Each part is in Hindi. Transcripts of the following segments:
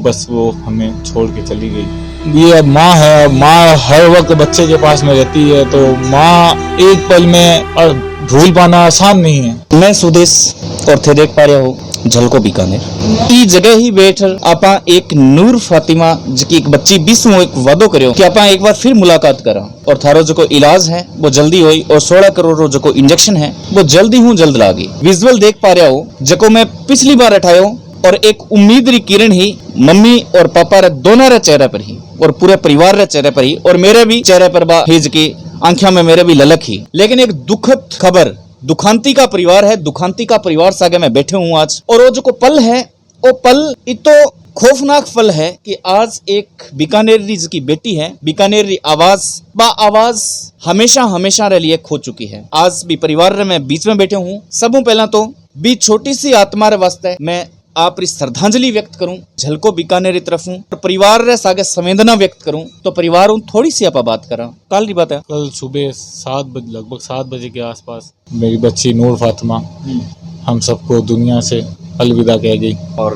बस वो हमें छोड़ के चली गई। ये अब माँ है, माँ हर वक्त बच्चे के पास में रहती है, तो माँ एक पल में और भूल पाना आसान नहीं है। मैं सुदेश और थे देख पा रहे हो झलको बीकानेर ई जगह ही बैठ आपा एक नूर फातिमा जी एक बच्ची बीसों एक वादो करो कि आपा एक बार फिर मुलाकात करा और थारो जो इलाज है वो जल्दी हुई और 16 करोड़ जो इंजेक्शन है वो जल्दी हूँ जल्द लागी। विजुअल देख पा रहे हो जको मैं पिछली बार उठायो और एक उम्मीद री किरण ही मम्मी और पापा रे दोनों रे चेहरे पर ही और पूरे परिवार रे चेहरे पर ही और मेरे भी चेहरे पर हिज की आंखों में मेरे भी ललक ही। लेकिन एक दुखद खबर, दुखांती का परिवार है, दुखांती का परिवार सागे मैं बैठे हूँ आज और वो जो पल है वो पल इतो खौफनाक पल है कि आज एक बीकानेर की बेटी है, बीकानेर आवाज बा आवाज हमेशा हमेशा रे लिए खो चुकी है। आज भी परिवार रे मैं बीच में बैठे हूँ। सबों पहला तो भी छोटी सी आत्मा रे वास्ते मैं आप श्रद्धांजलि व्यक्त करूं, झलको बीकानेर की तरफ हूं और परिवार रे सागे संवेदना व्यक्त करूं। तो परिवार हूं थोड़ी सी आप बात करा। कल की बात है, कल सुबह 7 बजे लगभग 7 बजे के आसपास मेरी बच्ची नूर फातिमा हम सबको दुनिया से अलविदा कह गई। और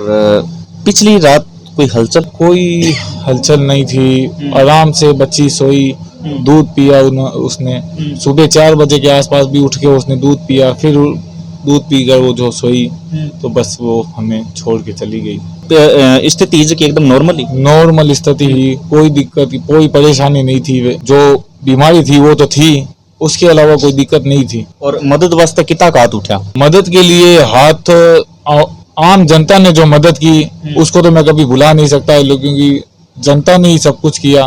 पिछली रात कोई हलचल नहीं थी, आराम से बच्ची सोई, दूध पिया उसने। सुबह 4 बजे के आसपास भी उठ के उसने दूध पिया, फिर दूध पीकर वो जो सोई तो बस वो हमें छोड़ के चली गई। स्थिति की एकदम नॉर्मल स्थिति ही, कोई दिक्कत कोई परेशानी नहीं थी। जो बीमारी थी वो तो थी, उसके अलावा कोई दिक्कत नहीं थी। और मदद वास्ते कितना हाथ उठा? मदद के लिए हाथ आम जनता ने जो मदद की उसको तो मैं कभी भुला नहीं सकता, क्योंकि जनता ने ही सब कुछ किया।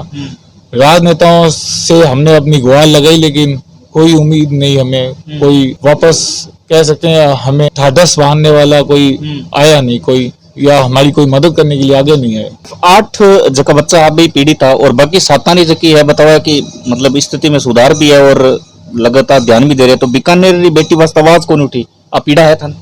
राजनेताओं से हमने अपनी गुहार लगाई लेकिन कोई उम्मीद नहीं, हमें कोई वापस कह सकते हैं हमें ढाढ़स बांधने वाला कोई आया नहीं, कोई या हमारी कोई मदद करने के लिए आगे नहीं है। 8 जगह बच्चा आप भी पीड़ित था और बाकी 7 जकी है बताया कि मतलब स्थिति में सुधार भी है और लगातार ध्यान भी दे रहे। तो बीकानेर बेटी वास्ते आवाज कौन उठी? आप पीड़ा है था?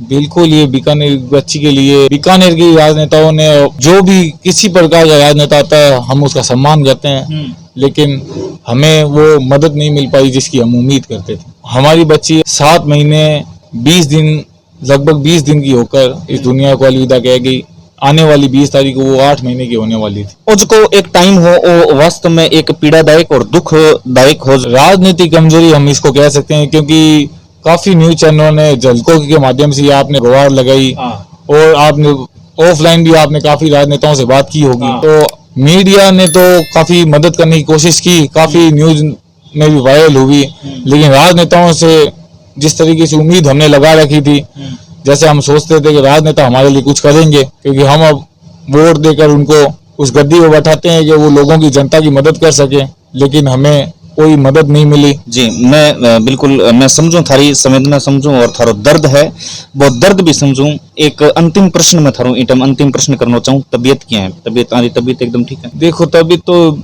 बिल्कुल, ये बीकानेर बच्ची के लिए बीकानेर की राजनेताओं ने, जो भी किसी प्रकार का राजनेता आता है हम उसका सम्मान करते हैं, लेकिन हमें वो मदद नहीं मिल पाई जिसकी हम उम्मीद करते थे। हमारी बच्ची 7 महीने 20 दिन लगभग 20 दिन की होकर इस दुनिया को अलविदा कह गई। आने वाली 20 तारीख को वो 8 महीने की होने वाली थी। उसको एक टाइम हो वो वास्तव में एक पीड़ादायक और दुखदायक हो। राजनीतिक कमजोरी हम इसको कह सकते हैं, क्योंकि काफी न्यूज चैनलों ने झलको के माध्यम से आपने गुहार लगाई और आपने ऑफलाइन भी आपने काफी राजनेताओं से बात की होगी। तो मीडिया ने तो काफी मदद करने की कोशिश की, काफी न्यूज में भी वायरल हुई, लेकिन राजनेताओं से जिस तरीके से उम्मीद हमने लगा रखी थी, जैसे हम सोचते थे कि राजनेता हमारे लिए कुछ करेंगे, क्योंकि हम अब वोट देकर उनको उस गद्दी पर बैठाते हैं कि वो लोगों की, जनता की मदद कर सके, लेकिन हमें कोई मदद नहीं मिली। जी, मैं बिल्कुल मैं समझूं, थारी संवेदना समझूं और थारो दर्द है वो दर्द भी समझूं। एक अंतिम प्रश्न में थारो इटम अंतिम प्रश्न करना चाहूँ, तबीयत क्या है? तबीयत एकदम ठीक है? देखो, तबीयत तो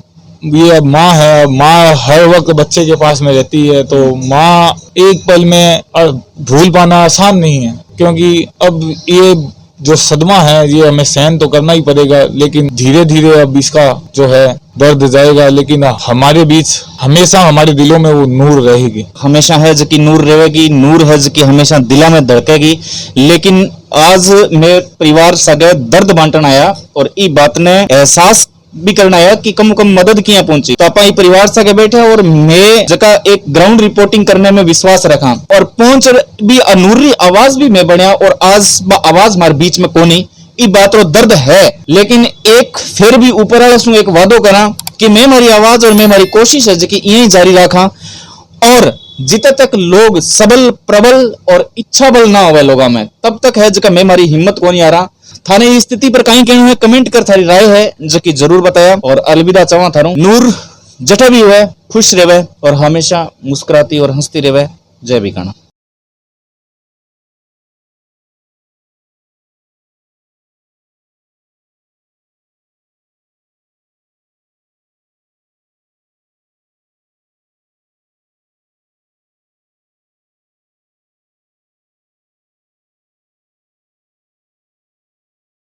ये अब माँ है, माँ हर वक्त बच्चे के पास में रहती है, तो माँ एक पल में और भूल पाना आसान नहीं है, क्योंकि अब ये जो सदमा है ये हमें सहन तो करना ही पड़ेगा, लेकिन धीरे धीरे अब इसका जो है दर्द जाएगा, लेकिन हमारे बीच हमेशा हमारे दिलों में वो नूर रहेगी। हमेशा है जो कि नूर रहेगी, नूर है जो कि हमेशा दिला में धड़केगी। लेकिन आज मैं परिवार सगे दर्द बांटन आया और ई बात ने एहसास भी करना है कि कम कम मदद किया पहुंची। तो आप परिवार सगे बैठे और मैं जगह एक ग्राउंड रिपोर्टिंग करने में विश्वास रखा और पहुंच भी अनूरी आवाज भी मैं बनया और आज आवाज हमारे बीच में कोनी ई बात रो दर्द है। लेकिन एक फिर भी ऊपर वाले सु एक वादो करा कि मैं हमारी आवाज और मैं हमारी कोशिश है जो कि यही जारी रखा और जितने तक लोग सबल प्रबल और इच्छा बल ना होवे लोगों में, तब तक है जो मैं हमारी हिम्मत को नहीं आ रहा। थाने इस स्थिति पर कहीं कहना है, कमेंट कर थारी राय है जो कि जरूर बताया और अलविदा चाहवा थारू। नूर जटा भी हुए, खुश रहे और हमेशा मुस्कुराती और हंसती रहे। जय बीकाना।